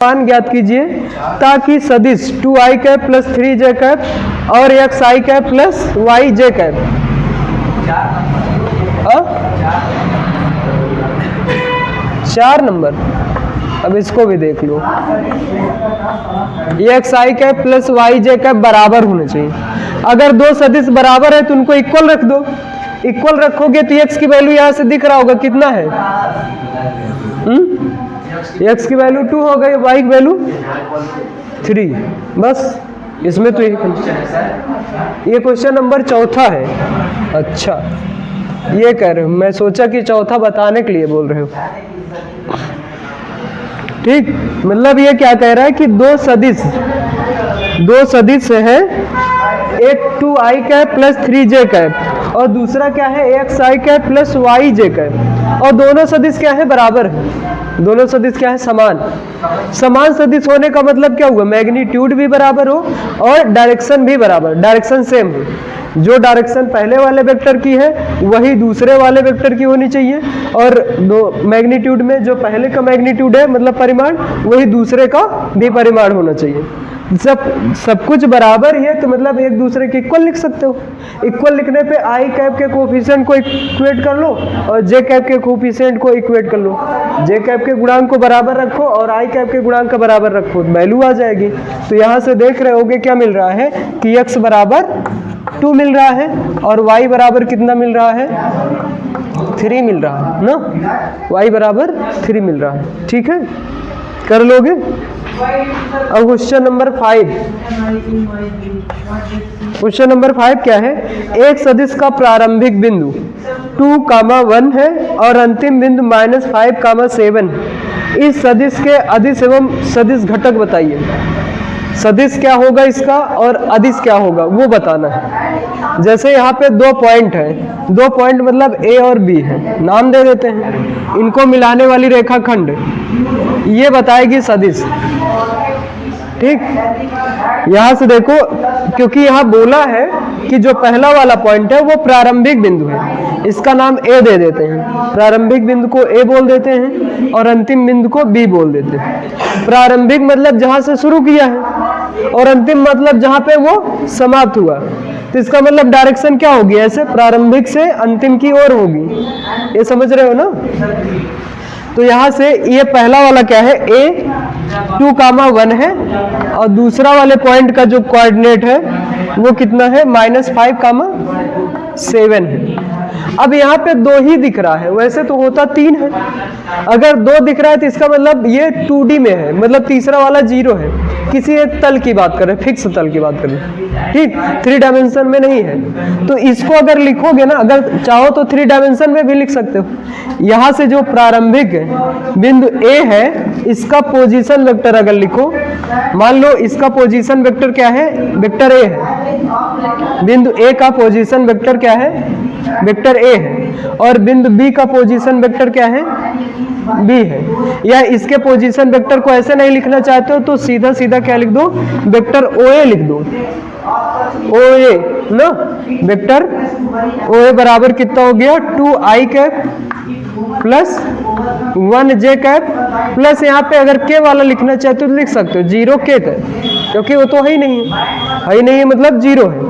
मान ज्ञात कीजिए ताकि सदिश 2i cap plus 3j cap और xi cap plus yj cap 4 number. अब इसको भी देख लो, xi cap plus yj cap बराबर होने चाहिए। अगर दो सदिश बराबर है तो उनको इक्वल रख दो। इक्वल रखोगे तो x की वैल्यू यहां से दिख रहा होगा कितना है, x की वैल्यू 2 हो गई, y की वैल्यू 3। बस इसमें तो ये क्वेश्चन नंबर 4 है। अच्छा ये कह रहे हो, मैं सोचा कि चौथा बताने के लिए बोल रहे हो। ठीक, मतलब ये क्या कह रहा है कि दो सदिश है, एक 2i cap plus 3j cap और दूसरा क्या है xi cap plus yj cap, और दोनों सदिश क्या है, बराबर है। दोनों सदिश क्या है, समान सदिश होने का मतलब क्या हुआ, मैग्नीट्यूड भी बराबर हो और डायरेक्शन भी बराबर, डायरेक्शन सेम हो। जो डायरेक्शन पहले वाले वेक्टर की है वही दूसरे वाले वेक्टर की होनी चाहिए, और दो मैग्नीट्यूड में जो पहले का मैग्नीट्यूड है मतलब परिमाण, वही दूसरे का भी परिमाण होना चाहिए। सब कुछ बराबर ही है तो मतलब एक दूसरे के इक्वल लिख सकते हो। इक्वल लिखने पे आई कैप के कोफिशिएंट को इक्वेट कर लो और जे कैप के कोफिशिएंट को इक्वेट कर लो। जे कैप के गुणांक को बराबर रखो और आई कैप के गुणांक का बराबर रखो, वैल्यू आ जाएगी। तो यहाँ से देख रहे होगे क्या मिल रहा है कि x बराबर 2 मिल रहा है और y बराबर कितना मिल रहा है, 3 मिल रहा है ना, y बराबर 3 मिल रहा है। ठीक है, कर लोगे। अब क्वेश्चन नंबर 5, क्वेश्चन नंबर 5 क्या है, एक सदिश का प्रारंभिक बिंदु 2, 1 है और अंतिम बिंदु -5, 7। इस सदिश के अदिश एवं सदिश घटक बताइए। सदिश क्या होगा इसका और अदिश क्या होगा वो बताना है। जैसे यहाँ पे 2 पॉइंट है, 2 पॉइंट मतलब A और B है, नाम दे देते हैं। इनको मिलाने वाली रेखाखंड ये बताएगी सदिश। ठीक, यहाँ से देखो, क्योंकि यहाँ बोला है कि जो पहला वाला पॉइंट है वो प्रारंभिक बिंदु है, इसका नाम A दे देते हैं। प्रारंभिक बिंदु को A बोल देते हैं और अंतिम बिंदु को B बोल देते हैं। प्रारंभिक मतलब जहाँ से शुरू किया है और अंतिम मतलब जहाँ पे वो समाप्त हुआ। तो इसका मतलब डायरेक्शन क्या होगी, ऐसे प्रारंभिक से अंतिम की ओर होगी। ये समझ रहे हो ना। तो यहाँ से ये पहला वाला क्या है, A 2, 1 है और दूसरा वाले पॉइंट का जो कोऑर्डिनेट है वो कितना है, -5, 7 है। अब यहाँ पे 2 ही दिख रहा है, वैसे तो होता 3 है। अगर 2 दिख रहा है तो इसका मतलब ये 2D में है, मतलब तीसरा वाला 0 है। किसी एक तल की बात कर रहे हैं, फिक्स तल की बात कर रहे हैं। ठीक, 3 डायमेंशन में नहीं है। तो इसको अगर लिखोगे ना, अगर चाहो तो 3 डायमेंशन में भी लिख सकते हो। यहाँ से जो प्रारंभिक बिंदु A है, इसका पोजीशन वेक्टर अगर लिखो, मान लो इसका पोजीशन वेक्टर क्या है, वेक्टर A है। बिंदु A का पोजीशन वेक्टर क्या है, वेक्टर A है। और बिंदु B का पोजीशन वेक्टर क्या है, B है। या इसके पोजीशन वेक्टर को ऐसे नहीं लिखना चाहते हो तो सीधा सीधा क्या लिख दो, वेक्टर OA लिख दो। OA ना, वेक्टर OA बराबर कितना हो गया, 2i cap plus 1j cap plus, यहाँ पे अगर k वाला लिखना चाहते हो तो लिख सकते हो 0k है, क्योंकि वो तो है ही नहीं है मतलब 0 है।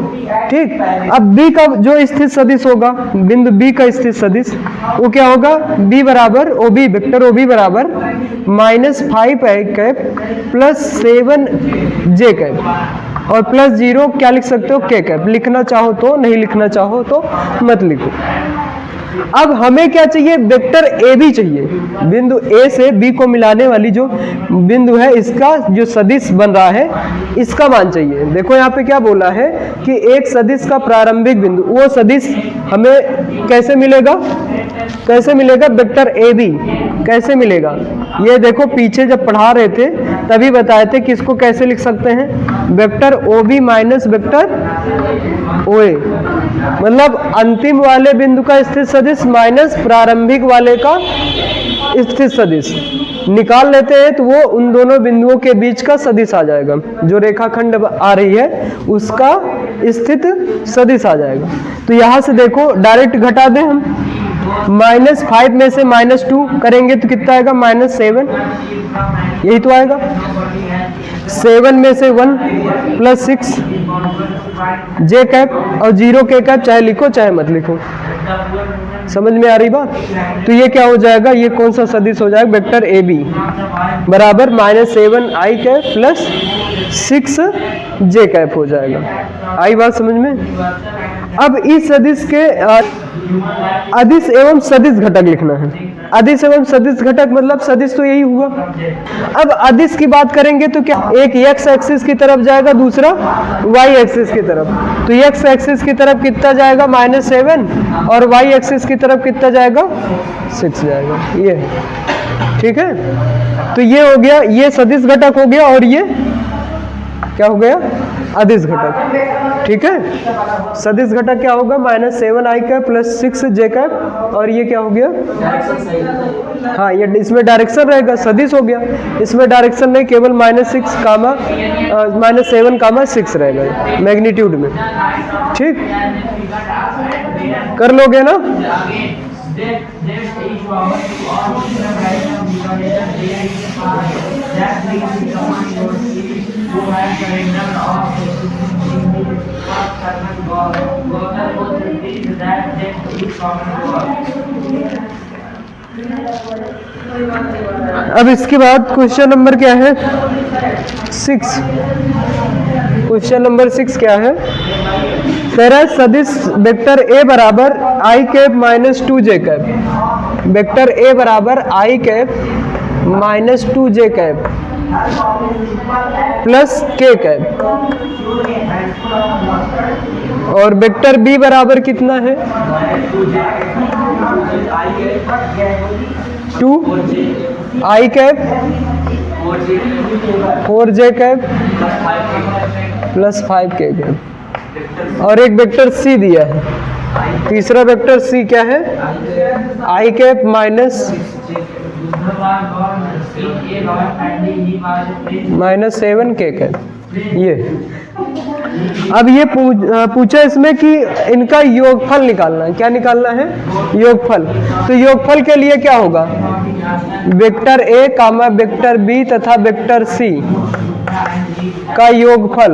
ठीक, अब B का जो स्थित सदिश होगा, बिंदु B का स्थित सदिश वो क्या होगा, B बराबर OB, वेक्टर OB बराबर -5i cap plus 7j cap और प्लस 0 क्या लिख सकते हो, k कैप। लिखना चाहो तो, नहीं लिखना चाहो तो मत लिखो। अब हमें क्या चाहिए, वेक्टर AB चाहिए। बिंदु A से B को मिलाने वाली जो बिंदु है, इसका जो सदिश बन रहा है इसका मान चाहिए। देखो यहाँ पे क्या बोला है कि एक सदिश का प्रारंभिक बिंदु, वो सदिश हमें कैसे मिलेगा, वेक्टर AB कैसे मिलेगा। ये देखो पीछे जब पढ़ा रहे थे तभी बताए थे कि इसको कैसे लिख सकते हैं, vector OB minus vector OA, मतलब अंतिम वाले बिंदु का स्थित सदिश माइनस प्रारंभिक वाले का स्थित सदिश निकाल लेते हैं तो वो उन दोनों बिंदुओं के बीच का सदिश आ जाएगा। जो रेखाखंड आ रही है उसका स्थित सदिश आ जाएगा। तो यहाँ से देखो डायरेक्ट घटा दें हम, -5 में से -2 करेंगे तो कितना आएगा? -7, यही तो आएगा। 7 में से 1 + 6 जे कैप, और 0 के कैप चाहे लिखो चाहे मत लिखो। समझ में आ रही बात? तो ये क्या हो जाएगा? ये कौन सा सदिश हो जाएगा? वेक्टर ए बी बराबर -7i कैप प्लस 6 जे कैप हो जाएगा। आई बात समझ में? अब इस सदिश के अदिश एवं सदिश घटक लिखना है। अदिश एवं सदिश घटक मतलब सदिश तो यही हुआ। अब अदिश की बात करेंगे तो क्या, एक x एक्सिस की तरफ जाएगा, दूसरा y एक्सिस की तरफ। तो x एक्सिस की तरफ कितना जाएगा? -7, और y एक्सिस की तरफ कितना जाएगा? 6 जाएगा। ये ठीक है। तो ये हो गया, ये सदिश घटक हो गया, और ये क्या हो गया? अदिश घटक। ठीक है। सदिश घटक क्या होगा? -7i कैप प्लस 6 जे कैप, और ये क्या हो गया? हाँ, ये इसमें डायरेक्शन रहेगा, सदिश हो गया। इसमें डायरेक्शन नहीं, केवल -7, 6 रहेगा मैग्नीट्यूड में। ठीक, कर लोगे ना? अब इसके बाद क्वेश्चन नंबर क्या है? 6। क्वेश्चन नंबर 6 क्या है? कह रहा है सदिश वेक्टर ए बराबर I cap -2 J cap. Vector A बराबर I cap -2 J cap plus K cap, और वेक्टर बी बराबर कितना है? 2 I cap 4 J cap plus 5 K cap, और एक वेक्टर सी दिया है। तीसरा वेक्टर सी क्या है? आई कैप -7 के कैप। ये अब ये पूछा इसमें कि इनका योगफल निकालना है। क्या निकालना है? योगफल। तो योगफल के लिए क्या होगा? Vector A comma vector B तथा वेक्टर सी का योगफल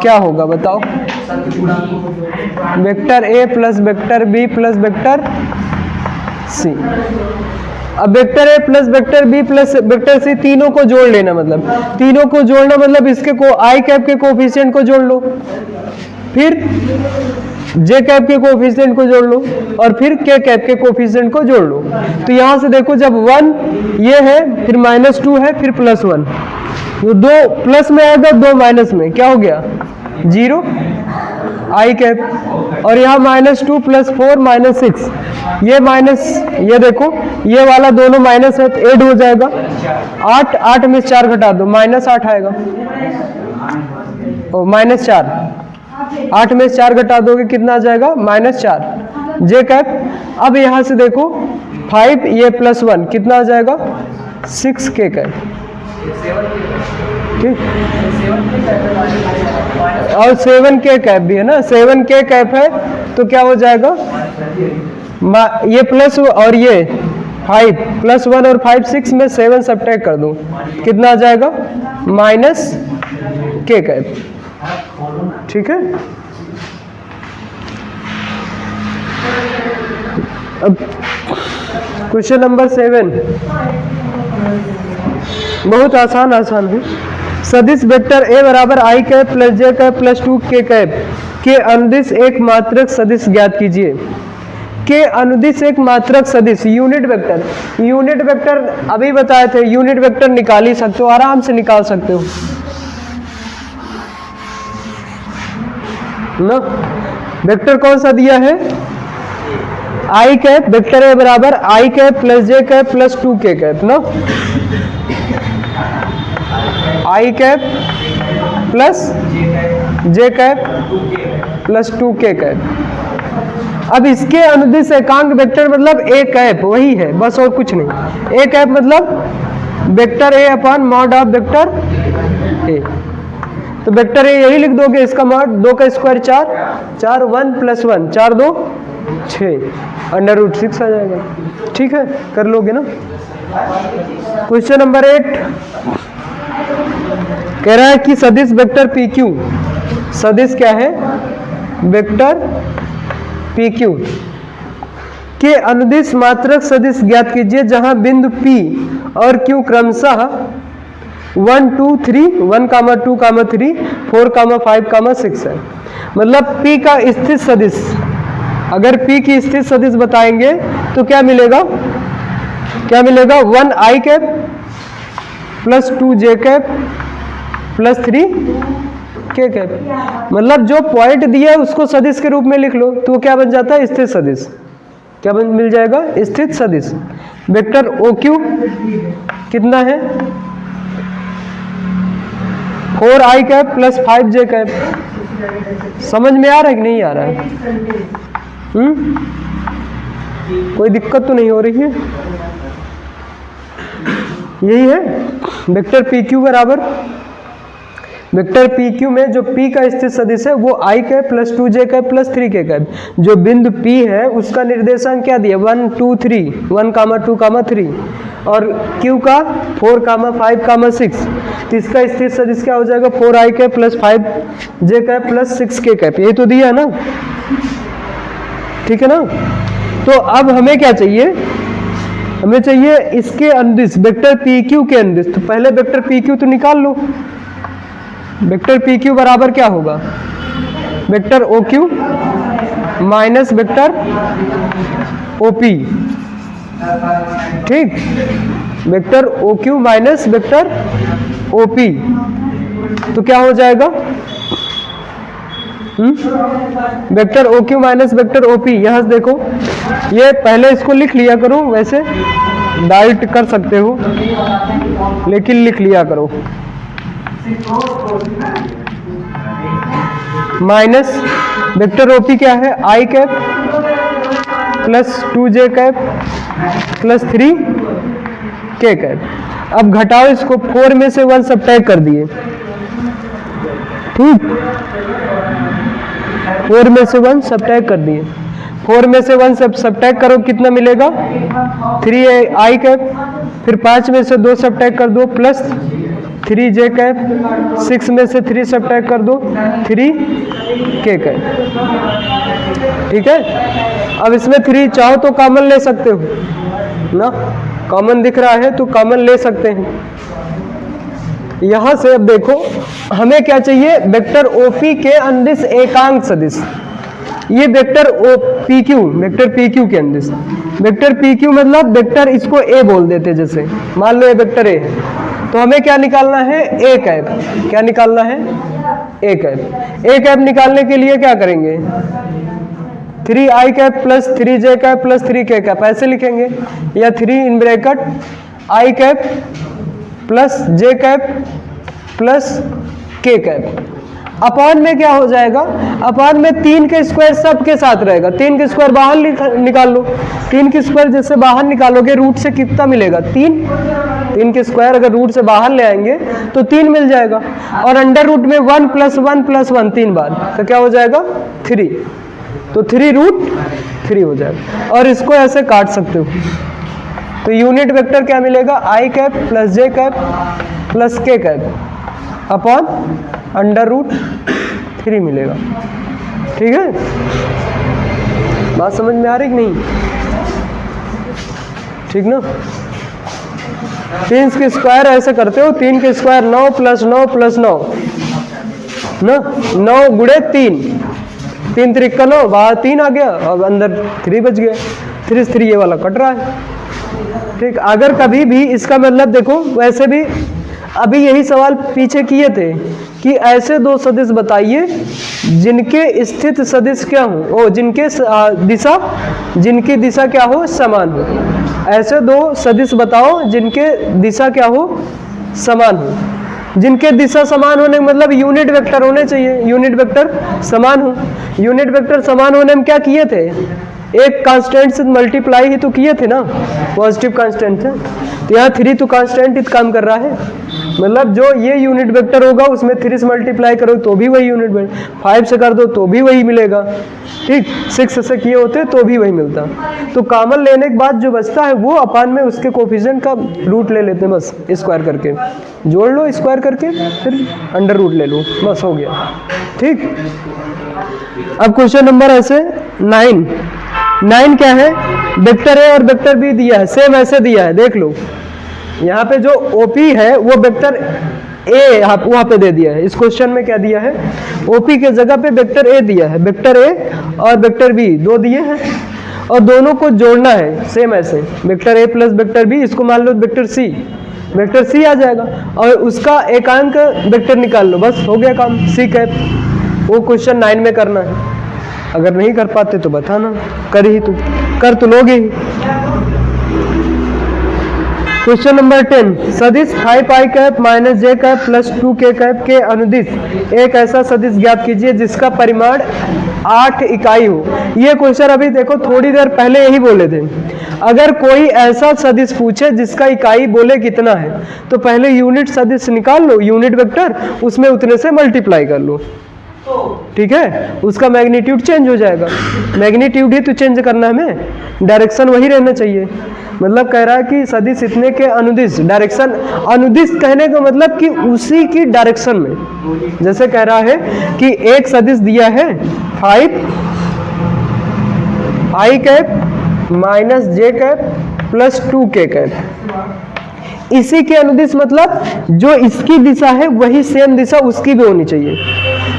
क्या होगा? बताओ। Vector A plus vector B plus vector C. अब vector A plus vector B plus vector C तीनों को जोड़ लेना, मतलब तीनों को जोड़ना मतलब इसके को आई कैप के कोफिशिएंट को जोड़ लो, फिर जे कैप के कोफिशिएंट को जोड़ लो, और फिर के कैप के कोफिशिएंट को जोड़ लो। तो यहां से देखो, जब 1 ये है, फिर -2 है, फिर +1, तो 2 प्लस में आएगा, 2 माइनस में, क्या हो गया? 0 आई कैप। और यहाँ -2 + 4 -6, ये माइनस, ये देखो ये वाला दोनों माइनस है तो ऐड हो जाएगा। 8 में 4 घटा दो, -8 आएगा। ओ -4, 8 में 4 घटा दोगे कितना आ जाएगा? -4 जे कैप। अब यहाँ से देखो 5 ये +1 कितना आ जाएगा? 6 के कैप। ठीक, और 7 के कैप भी है ना, 7 के कैप है तो क्या हो जाएगा? ये प्लस और ये 5 +1 और 5 6 में 7 सब्ट्रैक्ट कर दूं, कितना आ जाएगा? -के कैप। ठीक है। अब क्वेश्चन नंबर 7 बहुत आसान है। सदिश वेक्टर ए बराबर I cap plus J cap plus 2 के कैप के अनुदिश एक मात्रक सदिश ज्ञात कीजिए। के अनुदिश एक मात्रक सदिश यूनिट वेक्टर, यूनिट वेक्टर अभी बताए थे, यूनिट वेक्टर निकाल ही सकते हो, आराम से निकाल सकते हो ना। वेक्टर कौन सा दिया है? आई कैप, वेक्टर ए बराबर I cap plus J cap plus 2 के कैप ना, आई कैप प्लस जे कैप प्लस 2 के कैप। अब इसके अनुदिश एकांक वेक्टर मतलब ए कैप वही है, बस और कुछ नहीं। ए कैप मतलब vector A upon mod of vector A. तो वेक्टर ए यही लिख दोगे, इसका मॉड 2 का स्क्वायर 4, 4 1 + 1 4 2 6 √6 आ जाएगा। ठीक है, कर लोगे ना। क्वेश्चन नंबर 8 कह रहा है कि सदिश वेक्टर पी क्यू, सदिश क्या है, वेक्टर पी क्यू के अनुदिश मात्रक सदिश ज्ञात कीजिए जहां बिंदु P और Q क्रमशः 1 2 3 1, 2, 3, 4, 5, 6 है। मतलब P का स्थित सदिश, अगर P की स्थित सदिश बताएंगे तो क्या मिलेगा, क्या मिलेगा 1i cap plus 2j cap plus 3k cap. मतलब जो पॉइंट दिया है उसको सदिश के रूप में लिख लो तो वो क्या बन जाता है, स्थित सदिश। क्या मिल जाएगा, स्थित सदिश। वेक्टर OQ कितना है, 4i cap plus 5j cap. समझ में आ रहा है कि नहीं आ रहा है? कोई दिक्कत तो नहीं हो रही है? यही है वेक्टर PQ बराबर, वेक्टर PQ में जो P का स्थित सदिश है वो i cap plus 2j cap plus 3k cap. जो बिंदु P है उसका निर्देशांक क्या दिया, 1 2 3 1, 2, 3 और Q का 4, 5, 6। तो इसका स्थित सदिश क्या हो जाएगा, 4i cap plus 5j cap plus 6k cap. यही तो दिया है ना, ठीक है ना। तो अब हमें क्या चाहिए, हमें चाहिए इसके अनुदिश वेक्टर PQ के अनुदिश। तो पहले वेक्टर PQ तो निकाल लो। वेक्टर PQ बराबर क्या होगा, vector OQ minus vector OP। ठीक, vector OQ minus vector OP तो क्या हो जाएगा, vector OQ minus vector OP। यहां से देखो, ये पहले इसको लिख लिया करो, वैसे डायरेक्ट कर सकते हो लेकिन लिख लिया करो। माइनस वेक्टर OP क्या है, i cap plus 2j cap plus 3k cap. अब घटाओ इसको, 4 में से 1 सब्ट्रैक्ट कर दिए। ठीक, 4 में से 1 सब्ट्रैक्ट कर दिए। 4 में से 1 सब्ट्रैक्ट करो, कितना मिलेगा, 3i कैप। फिर 5 में से 2 सब्ट्रैक्ट कर दो प्लस 3j कैप। 6 में से 3 सब्ट्रैक्ट कर दो 3k कैप। ठीक है, अब इसमें 3 चाहो तो कॉमन ले सकते हो ना, कॉमन दिख रहा है तो कॉमन ले सकते हैं। यहां से अब देखो हमें क्या चाहिए, वेक्टर OP के अनुदिश एकांक सदिश। ये वेक्टर PQ, वेक्टर PQ के अनुदिश। वेक्टर PQ मतलब वेक्टर, इसको A बोल देते, जैसे मान लो ये वेक्टर A है तो हमें क्या निकालना है, A कैप। क्या निकालना है, A कैप। A कैप निकालने के लिए क्या करेंगे, 3i cap plus 3j cap plus 3k cap ऐसे लिखेंगे, या 3 in bracket i cap plus j cap plus k cap. Upon में क्या हो जाएगा, अपॉन में 3 के स्क्वायर सबके साथ रहेगा। 3 के स्क्वायर बाहर निकाल लो। 3 के स्क्वायर जैसे बाहर निकालोगे रूट से कितना मिलेगा, 3। 3 के स्क्वायर अगर रूट से बाहर ले आएंगे तो 3 मिल जाएगा। और अंडर रूट में 1 प्लस 1 प्लस 1 3 बार तो क्या हो जाएगा, 3। तो 3√3 हो जाएगा। और इसको ऐसे काट सकते हो तो यूनिट वेक्टर क्या मिलेगा, i cap plus j cap plus k cap upon √3 मिलेगा। ठीक है, बात समझ में आ रही कि नहीं, ठीक ना। 3 के स्क्वायर ऐसे करते हो, 3 के स्क्वायर 9 प्लस 9 प्लस 9 ना, 9 गुणे 3, 3 3 9, बाहर 3 आ गया और अंदर 3 बच गया। 3 3 ये वाला कट रहा है। ठीक, अगर कभी भी इसका मतलब देखो, वैसे भी अभी यही सवाल पीछे किए थे कि ऐसे दो सदिश बताइए जिनके स्थित सदिश क्या हो, जिनके जिनकी दिशा क्या हो, समान हो। ऐसे दो सदिश बताओ जिनके दिशा क्या हो, समान हो। जिनके दिशा समान होने का मतलब यूनिट वेक्टर होने चाहिए, यूनिट वेक्टर समान हो। यूनिट वेक्टर समान होने में क्या किए थे, एक कांस्टेंट से मल्टीप्लाई ही तो किए थे ना, पॉजिटिव कांस्टेंट से, तो यहाँ 3 तो कांस्टेंट ही काम कर रहा है, मतलब जो ये यूनिट वेक्टर होगा उसमें 3 से मल्टीप्लाई करो तो भी वही यूनिट वेक्टर, 5 से कर दो तो भी वही मिलेगा, ठीक, 6 से किए होते तो भी वही मिलता। तो कॉमन लेने के बाद जो बचता है वो अपान में उसके कोफिशिएंट का रूट ले लेते हैं, बस स्क्वायर करके जोड़ लो, स्क्वायर करके फिर अंडर रूट ले लो, बस हो गया, ठीक। अब क्वेश्चन नंबर ऐसे 9 क्या है, वेक्टर ए और वेक्टर बी दिया है, सेम ऐसे दिया है, देख लो यहाँ पे जो ओपी है वो वेक्टर ए वहाँ पे दे दिया है, इस क्वेश्चन में क्या दिया है, ओपी के जगह पे वेक्टर ए दिया है, वेक्टर ए और वेक्टर बी दो दिए हैं और दोनों को जोड़ना है सेम ऐसे, vector A plus vector B, इसको मान लो वेक्टर सी आ जाएगा और उसका एकांक वेक्टर निकाल लो, बस हो गया काम, सी कैप। वो क्वेश्चन 9 में करना है, अगर नहीं कर पाते तो बताना, कर तो लोगे ही। क्वेश्चन नंबर 10, सदिश 5i कैप माइनस जे कैप प्लस 2k कैप के अनुदिश एक ऐसा सदिश ज्ञात कीजिए जिसका परिमाण 8 इकाई हो। ये क्वेश्चन अभी देखो थोड़ी देर पहले यही बोले थे, अगर कोई ऐसा सदिश पूछे जिसका इकाई बोले कितना है तो पहले यूनिट सदिश निकाल लो, यूनिट वेक्टर, उसमें उतने से मल्टीप्लाई कर लो, ठीक है, उसका मैग्नीट्यूड चेंज हो जाएगा, मैग्नीट्यूड ही तो चेंज करना है हमें, डायरेक्शन वही रहना चाहिए। मतलब कह रहा है कि सदिश इतने के अनुदिश, डायरेक्शन अनुदिश कहने का मतलब कि उसी की डायरेक्शन में, जैसे कह रहा है कि एक सदिश दिया है 5i कैप माइनस जे कैप प्लस 2k कैप, इसी के अनुदिश मतलब जो इसकी दिशा है वही सेम दिशा उसकी भी होनी चाहिए,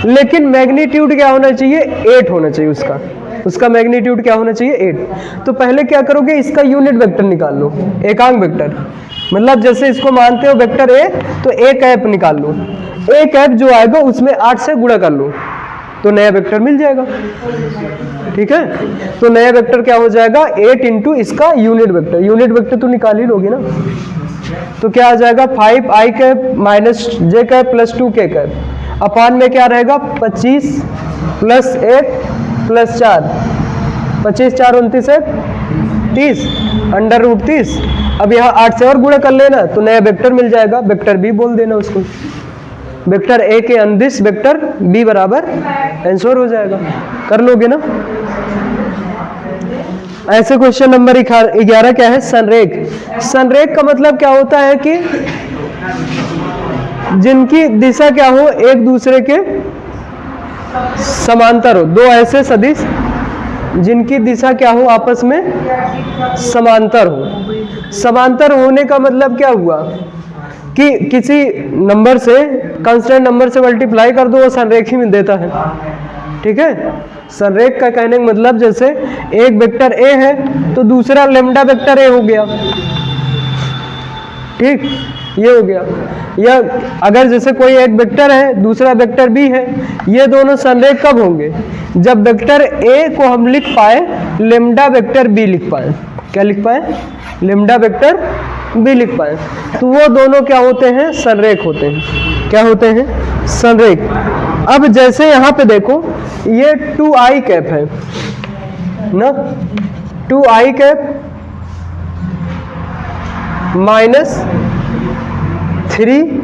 लेकिन मैग्नीट्यूड क्या होना चाहिए, 8 होना चाहिए, उसका मैग्नीट्यूड क्या होना चाहिए, 8। तो पहले क्या करोगे, इसका यूनिट वेक्टर निकाल लो, एकांक वेक्टर, मतलब जैसे इसको मानते हो वेक्टर ए तो ए कैप निकाल लो, ए कैप जो आएगा उसमें 8 से गुणा कर लो तो नया वेक्टर मिल जाएगा, ठीक है। तो नया वेक्टर क्या हो जाएगा, 8 इंटू इसका यूनिट वेक्टर तो निकाल ही लोगे ना, तो क्या आ जाएगा 5i कैप माइनस जे कैप प्लस 2k कैप, अपान में क्या रहेगा 25 प्लस 1 प्लस 4, 25 4 29 1 30, अंडर रूट 30। अब यहाँ 8 से और गुणा कर लेना तो नया वेक्टर मिल जाएगा, वेक्टर बी बोल देना उसको, वेक्टर ए के अनुदिश वेक्टर बी बराबर आंसर हो जाएगा, कर लोगे ना। ऐसे क्वेश्चन नंबर 11 क्या है, संरेख। संरेख का मतलब क्या होता है कि जिनकी दिशा क्या हो, एक दूसरे के समांतर हो, दो ऐसे सदिश जिनकी दिशा क्या हो, आपस में समांतर हो। समांतर होने का मतलब क्या हुआ कि किसी नंबर से, कांस्टेंट नंबर से मल्टीप्लाई कर दो, वो संरेखी में देता है, ठीक है। संरेख का कहने का मतलब जैसे एक वेक्टर ए है तो दूसरा लेम्डा वेक्टर ए हो गया, ठीक, ये हो गया। या अगर जैसे कोई एक वेक्टर है दूसरा वेक्टर बी है, ये दोनों संरेख कब होंगे, जब वेक्टर ए को हम लिख पाए लेम्डा वेक्टर बी लिख पाए, क्या लिख पाए, लेम्डा वेक्टर बी लिख पाए, तो वो दोनों क्या होते हैं, संरेख होते हैं। क्या होते हैं, संरेख। अब जैसे यहाँ पे देखो ये 2i कैप है ना, 2i कैप माइनस 3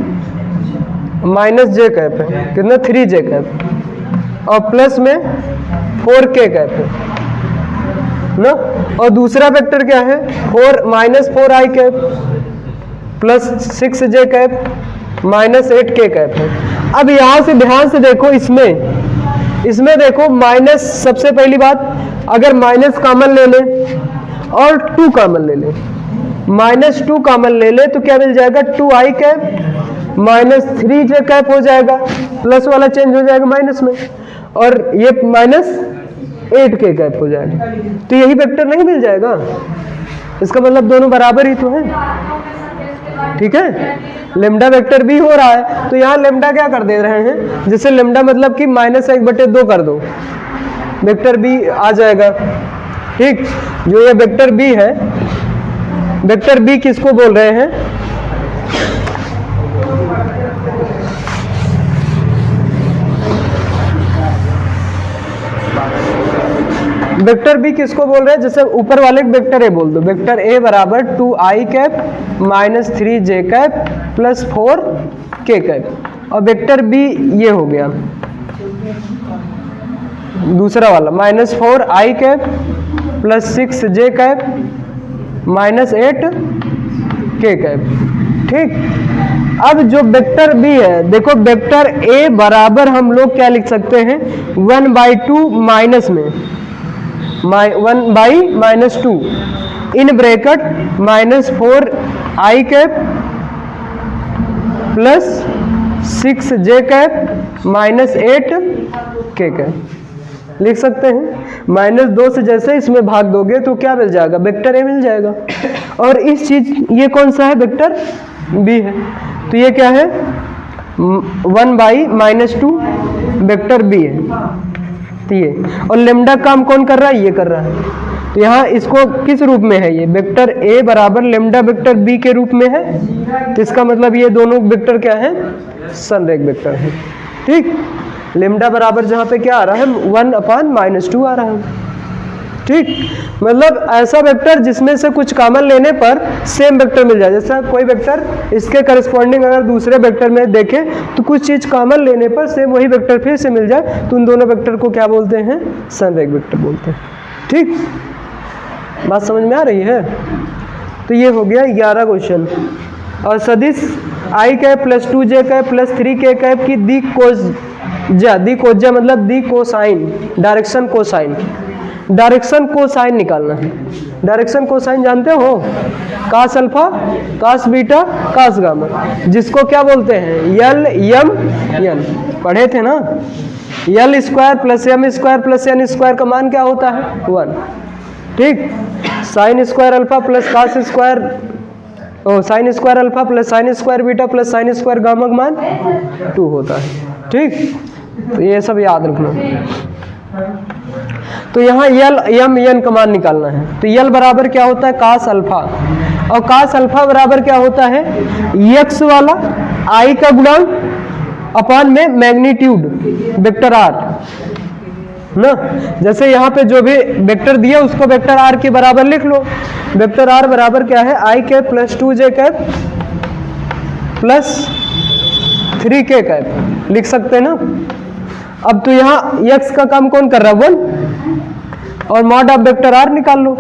माइनस जे कैप है, कितना 3j कैप, और प्लस में 4k कैप है ना, और दूसरा वेक्टर क्या है 4 minus 4i cap plus 6j cap minus 8k cap है। अब यहां से ध्यान से देखो, इसमें देखो माइनस, सबसे पहली बात अगर माइनस कॉमन ले ले और 2 कॉमन ले ले, माइनस 2 कॉमन ले ले तो क्या मिल जाएगा, 2i cap minus 3j cap हो जाएगा, प्लस वाला चेंज हो जाएगा माइनस में, और ये माइनस 8k कैप हो जाएगा, तो यही वेक्टर नहीं मिल जाएगा, इसका मतलब दोनों बराबर ही तो है, ठीक है। लेम्डा वेक्टर भी हो रहा है तो यहाँ लेम्डा क्या कर दे रहे हैं, जैसे लेम्डा मतलब कि -1/2 कर दो, वेक्टर बी आ जाएगा, ठीक। जो ये वेक्टर बी है, वेक्टर बी किसको बोल रहे हैं, वेक्टर बी किसको बोल रहे हैं, जैसे ऊपर वाले वेक्टर ए बोल दो, वेक्टर ए बराबर 2i cap minus 3j cap plus 4k cap, और वेक्टर बी ये हो गया दूसरा वाला minus 4i cap plus 6j cap minus 8k cap. ठीक, अब जो वेक्टर बी है, देखो वेक्टर ए बराबर हम लोग क्या लिख सकते हैं 1/2 माइनस में 1/-2 in bracket minus 4i cap plus 6j cap minus 8k cap लिख सकते हैं। -2 से जैसे इसमें भाग दोगे तो क्या मिल जाएगा, वेक्टर ए मिल जाएगा। और इस चीज ये कौन सा है, वेक्टर बी है, तो ये क्या है 1/-2 वेक्टर बी है, तो ये, और लेमडा काम कौन कर रहा है, ये कर रहा है। तो यहाँ इसको किस रूप में है, ये वेक्टर ए बराबर लेमडा वेक्टर बी के रूप में है, तो इसका मतलब ये दोनों वेक्टर क्या है, संरेख वेक्टर है। ठीक, लेमडा बराबर जहाँ पे क्या आ रहा है 1/-2 आ रहा है। ठीक, मतलब ऐसा वेक्टर जिसमें से कुछ कॉमन लेने पर सेम वेक्टर मिल जाए, जैसा कोई वेक्टर इसके करस्पॉन्डिंग अगर दूसरे वेक्टर में देखें तो कुछ चीज़ कॉमन लेने पर सेम वही वेक्टर फिर से मिल जाए, तो उन दोनों वेक्टर को क्या बोलते हैं, संरेख वेक्टर बोलते हैं। ठीक, बात समझ में आ रही है। तो ये हो गया 11 क्वेश्चन। और सदिश i cap plus 2j cap plus 3k cap की दी कोज्या मतलब दी cosine, direction cosine, direction cosine निकालना है। डायरेक्शन कोसाइन जानते हो, cos alpha cos beta cos gamma, जिसको क्या बोलते हैं यल यम यन, पढ़े थे ना। L square plus M square plus N square का मान क्या होता है 1। ठीक, sine square alpha plus cos square sine square alpha plus sine square beta plus sine square gamma का मान 2 होता है। ठीक, तो ये सब याद रखना। तो यहाँ यल यम एन का मान निकालना है, तो यल बराबर क्या होता है कास अल्फा, और कास अल्फा बराबर क्या होता है यक्स वाला आई का गुणांक अपान में मैग्नीट्यूड वेक्टर आर ना। जैसे यहाँ पे जो भी वेक्टर दिया उसको वेक्टर आर के बराबर लिख लो। वेक्टर आर बराबर क्या है I cap plus 2j cap plus 3k cap लिख सकते हैं ना। अब तो यहाँ x का काम कौन कर रहा है 1, और मॉड ऑफ वेक्टर आर निकाल लो,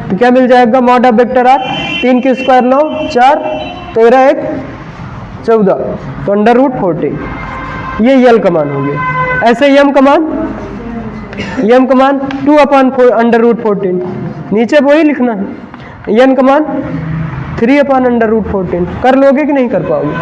तो क्या मिल जाएगा मॉड ऑफ वेक्टर आर 3 की स्क्वायर 9 4 13 1 14, तो √14 ये यल का मान हो गया। ऐसे यम का मान 2/√14, नीचे वही लिखना है। एन का मान 3/√14, कर लोगे कि नहीं कर पाओगे।